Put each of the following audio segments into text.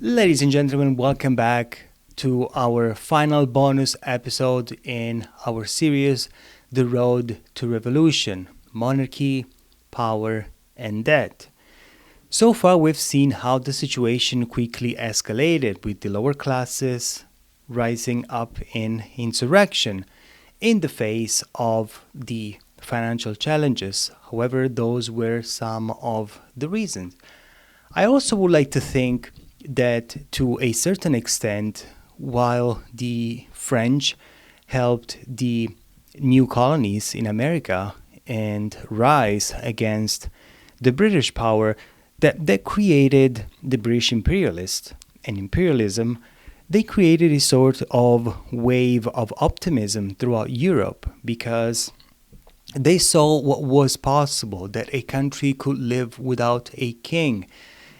Ladies and gentlemen, welcome back to our final bonus episode in our series, The Road to Revolution: Monarchy, Power, and Debt. So far, we've seen how the situation quickly escalated with the lower classes rising up in insurrection in the face of the financial challenges. However, those were some of the reasons. I also would like to think that to a certain extent, while the French helped the new colonies in America and rise against the British power, that created the British imperialist and imperialism. They created a sort of wave of optimism throughout Europe because they saw what was possible, that a country could live without a king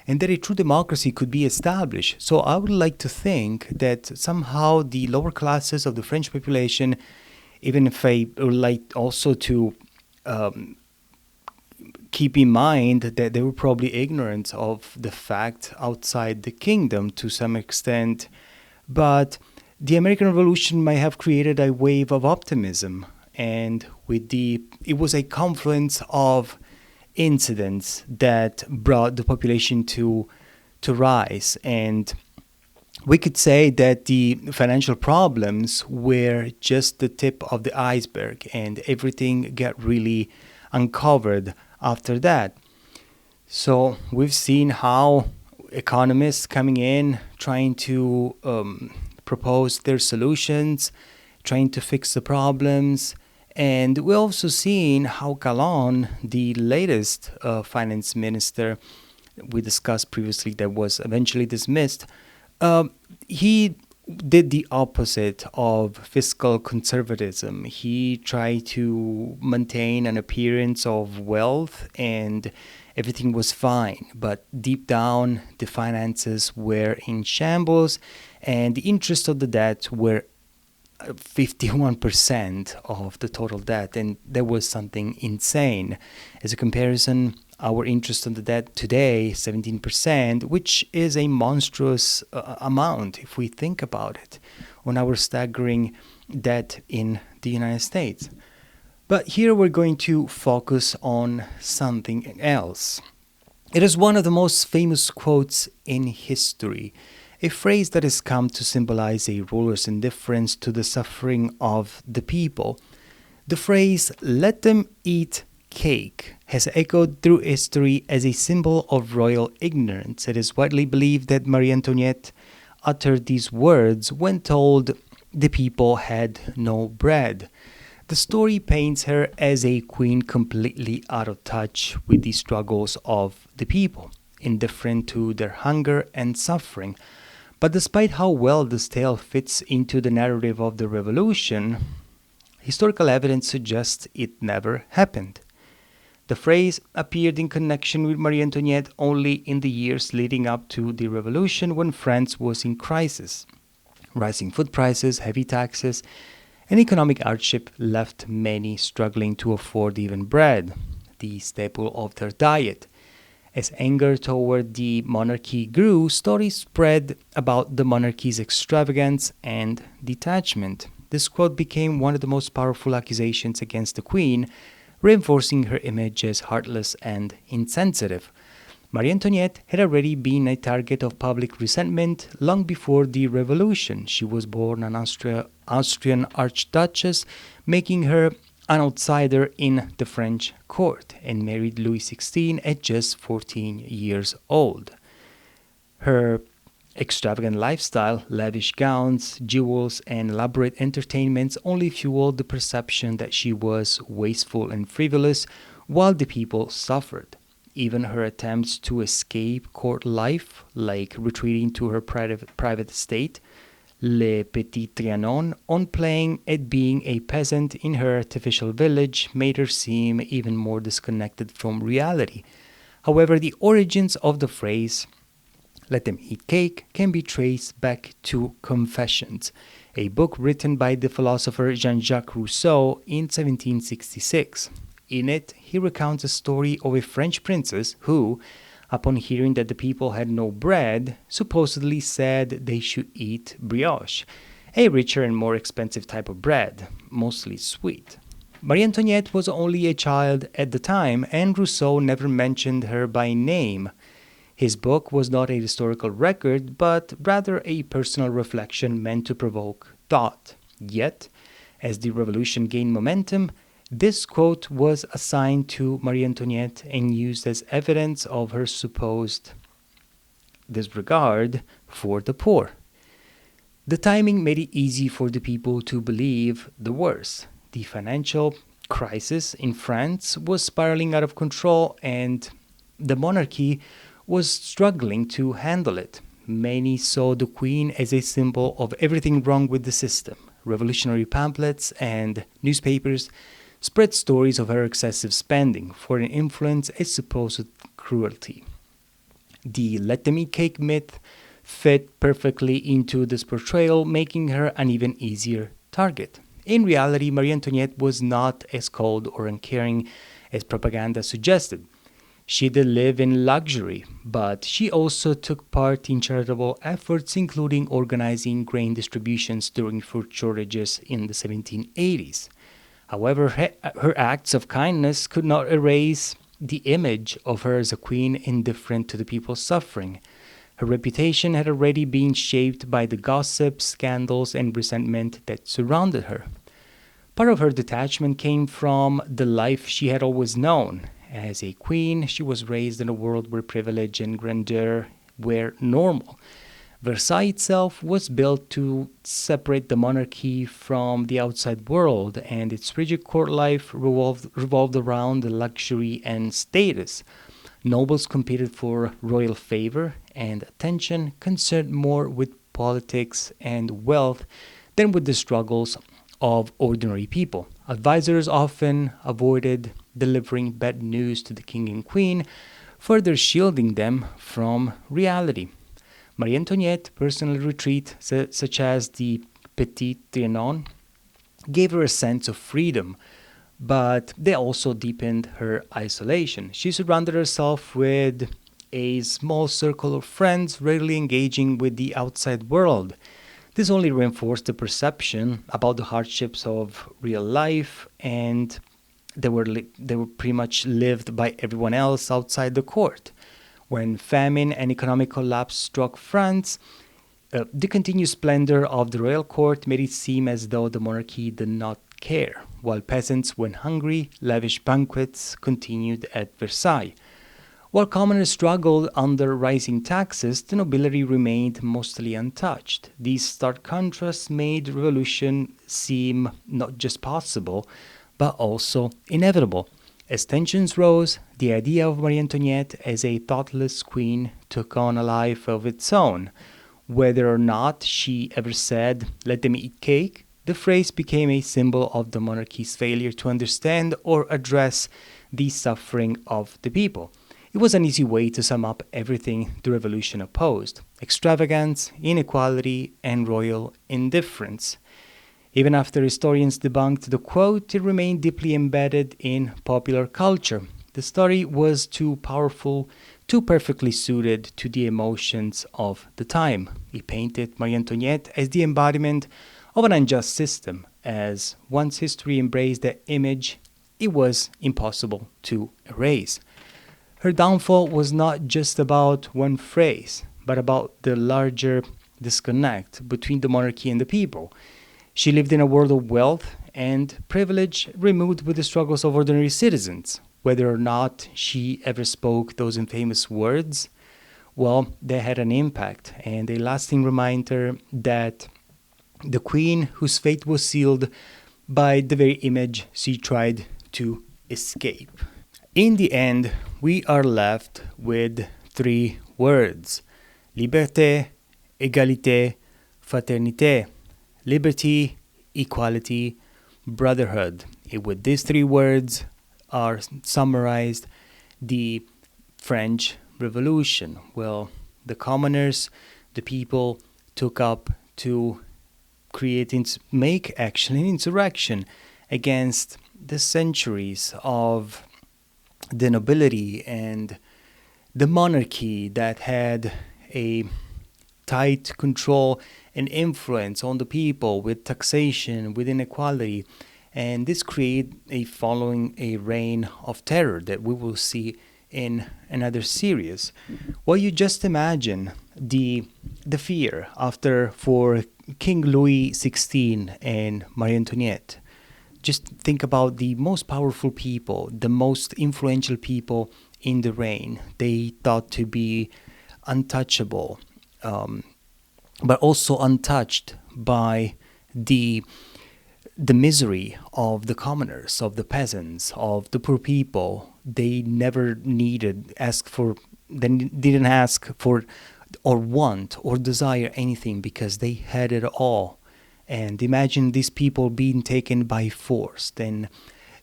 and that a true democracy could be established. So I would like to think that somehow the lower classes of the French population, even if I would like also to um, keep in mind that they were probably ignorant of the fact outside the kingdom to some extent, but the American Revolution might have created a wave of optimism, and it was a confluence of incidents that brought the population to rise. And we could say that the financial problems were just the tip of the iceberg, and everything got really uncovered after that. So we've seen how economists coming in trying to propose their solutions, trying to fix the problems. And we've also seen how Calon, the latest finance minister we discussed previously that was eventually dismissed, he did the opposite of fiscal conservatism. He tried to maintain an appearance of wealth and everything was fine. But deep down, the finances were in shambles and the interest of the debt were 51% of the total debt, and that was something insane. As a comparison, our interest on the debt today, 17%, which is a monstrous amount if we think about it, on our staggering debt in the United States. But here we're going to focus on something else. It is one of the most famous quotes in history, a phrase that has come to symbolize a ruler's indifference to the suffering of the people. The phrase, "let them eat cake," has echoed through history as a symbol of royal ignorance. It is widely believed that Marie Antoinette uttered these words when told the people had no bread. The story paints her as a queen completely out of touch with the struggles of the people, indifferent to their hunger and suffering. But despite how well this tale fits into the narrative of the revolution, historical evidence suggests it never happened. The phrase appeared in connection with Marie Antoinette only in the years leading up to the revolution when France was in crisis. Rising food prices, heavy taxes, and economic hardship left many struggling to afford even bread, the staple of their diet. As anger toward the monarchy grew, stories spread about the monarchy's extravagance and detachment. This quote became one of the most powerful accusations against the queen, reinforcing her image as heartless and insensitive. Marie Antoinette had already been a target of public resentment long before the revolution. She was born an Austrian archduchess, making her an outsider in the French court, and married Louis XVI at just 14 years old. Her extravagant lifestyle, lavish gowns, jewels, and elaborate entertainments only fueled the perception that she was wasteful and frivolous, while the people suffered. Even her attempts to escape court life, like retreating to her private estate, Le Petit Trianon, on playing at being a peasant in her artificial village, made her seem even more disconnected from reality. However, the origins of the phrase, "let them eat cake," can be traced back to Confessions, a book written by the philosopher Jean-Jacques Rousseau in 1766. In it, he recounts a story of a French princess who, upon hearing that the people had no bread, supposedly said they should eat brioche, a richer and more expensive type of bread, mostly sweet. Marie Antoinette was only a child at the time, and Rousseau never mentioned her by name. His book was not a historical record, but rather a personal reflection meant to provoke thought. Yet, as the revolution gained momentum, this quote was assigned to Marie Antoinette and used as evidence of her supposed disregard for the poor. The timing made it easy for the people to believe the worst. The financial crisis in France was spiraling out of control, and the monarchy was struggling to handle it. Many saw the Queen as a symbol of everything wrong with the system. Revolutionary pamphlets and newspapers spread stories of her excessive spending, foreign influence, and supposed cruelty. The let them eat cake myth fit perfectly into this portrayal, making her an even easier target. In reality, Marie Antoinette was not as cold or uncaring as propaganda suggested. She did live in luxury, but she also took part in charitable efforts, including organizing grain distributions during food shortages in the 1780s. However, her acts of kindness could not erase the image of her as a queen indifferent to the people's suffering. Her reputation had already been shaped by the gossip, scandals, and resentment that surrounded her. Part of her detachment came from the life she had always known. As a queen, she was raised in a world where privilege and grandeur were normal. Versailles itself was built to separate the monarchy from the outside world, and its rigid court life revolved around luxury and status. Nobles competed for royal favor, and attention concerned more with politics and wealth than with the struggles of ordinary people. Advisors often avoided delivering bad news to the king and queen, further shielding them from reality. Marie Antoinette's personal retreat, such as the Petit Trianon, gave her a sense of freedom, but they also deepened her isolation. She surrounded herself with a small circle of friends, rarely engaging with the outside world. This only reinforced the perception about the hardships of real life, and they were pretty much lived by everyone else outside the court. When famine and economic collapse struck France, the continued splendor of the royal court made it seem as though the monarchy did not care. While peasants went hungry, lavish banquets continued at Versailles. While commoners struggled under rising taxes, the nobility remained mostly untouched. These stark contrasts made revolution seem not just possible, but also inevitable. As tensions rose, the idea of Marie Antoinette as a thoughtless queen took on a life of its own. Whether or not she ever said, "let them eat cake," the phrase became a symbol of the monarchy's failure to understand or address the suffering of the people. It was an easy way to sum up everything the revolution opposed: extravagance, inequality, and royal indifference. Even after historians debunked the quote, it remained deeply embedded in popular culture. The story was too powerful, too perfectly suited to the emotions of the time. It painted Marie Antoinette as the embodiment of an unjust system. As once history embraced that image, it was impossible to erase. Her downfall was not just about one phrase, but about the larger disconnect between the monarchy and the people. She lived in a world of wealth and privilege, removed with the struggles of ordinary citizens. Whether or not she ever spoke those infamous words, well, they had an impact and a lasting reminder that the queen, whose fate was sealed by the very image she tried to escape. In the end, we are left with three words: liberté, égalité, fraternité. Liberty, equality, brotherhood. With these three words are summarized the French Revolution. Well, the commoners, the people, took up to make actually an insurrection against the centuries of the nobility and the monarchy that had a tight control and influence on the people with taxation, with inequality. And this created a following a reign of terror that we will see in another series. Well, you just imagine the fear after for King Louis XVI and Marie Antoinette. Just think about the most powerful people, the most influential people in the reign. They thought to be untouchable, but also untouched by the misery of the commoners, of the peasants, of the poor people. They never didn't ask for or want or desire anything because they had it all. And imagine these people being taken by force, then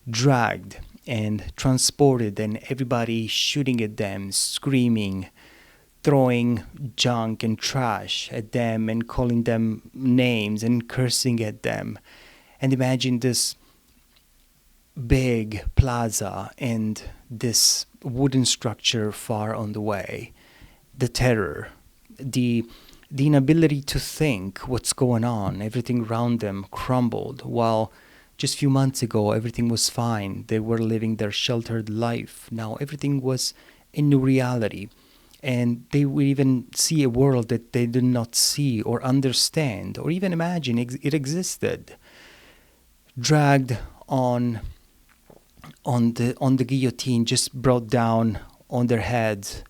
dragged and transported, and everybody shooting at them, screaming, throwing junk and trash at them and calling them names and cursing at them. And imagine this big plaza and this wooden structure far on the way. The terror, the inability to think what's going on. Everything around them crumbled, while just a few months ago everything was fine. They were living their sheltered life. Now everything was a new reality. And they would even see a world that they did not see or understand or even imagine it existed. Dragged on the guillotine, just brought down on their heads,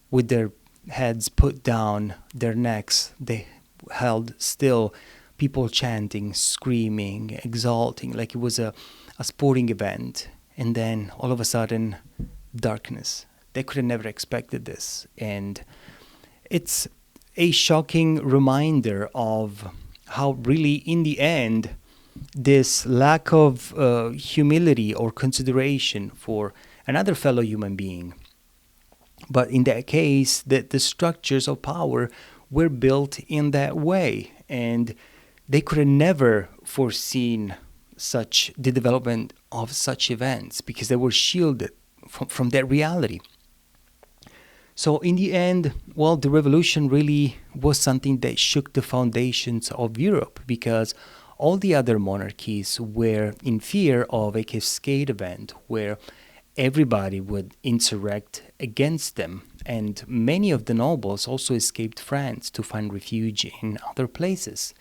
with their heads put down, their necks they held still, people chanting, screaming, exulting like it was a sporting event. And then all of a sudden, darkness. They could have never expected this. And it's a shocking reminder of how really, in the end, this lack of humility or consideration for another fellow human being. But in that case, the structures of power were built in that way. And they could have never foreseen the development of such events because they were shielded from that reality. So in the end, well, the revolution really was something that shook the foundations of Europe, because all the other monarchies were in fear of a cascade event where everybody would insurrect against them. And many of the nobles also escaped France to find refuge in other places.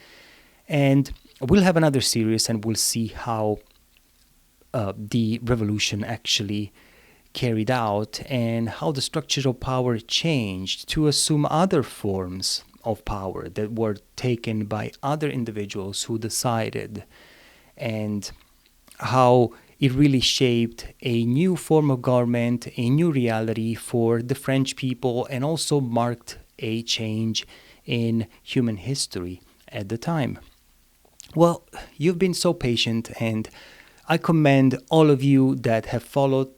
And we'll have another series and we'll see how the revolution actually carried out and how the structure of power changed to assume other forms of power that were taken by other individuals who decided, and how it really shaped a new form of government, a new reality for the French people, and also marked a change in human history at the time. Well, you've been so patient, and I commend all of you that have followed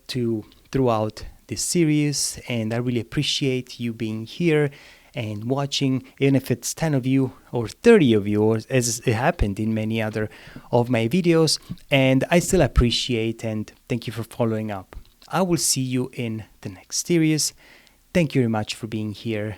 throughout this series, and I really appreciate you being here and watching, even if it's 10 of you or 30 of you, or as it happened in many other of my videos. And I still appreciate and thank you for following up. I will see you in the next series. Thank you very much for being here.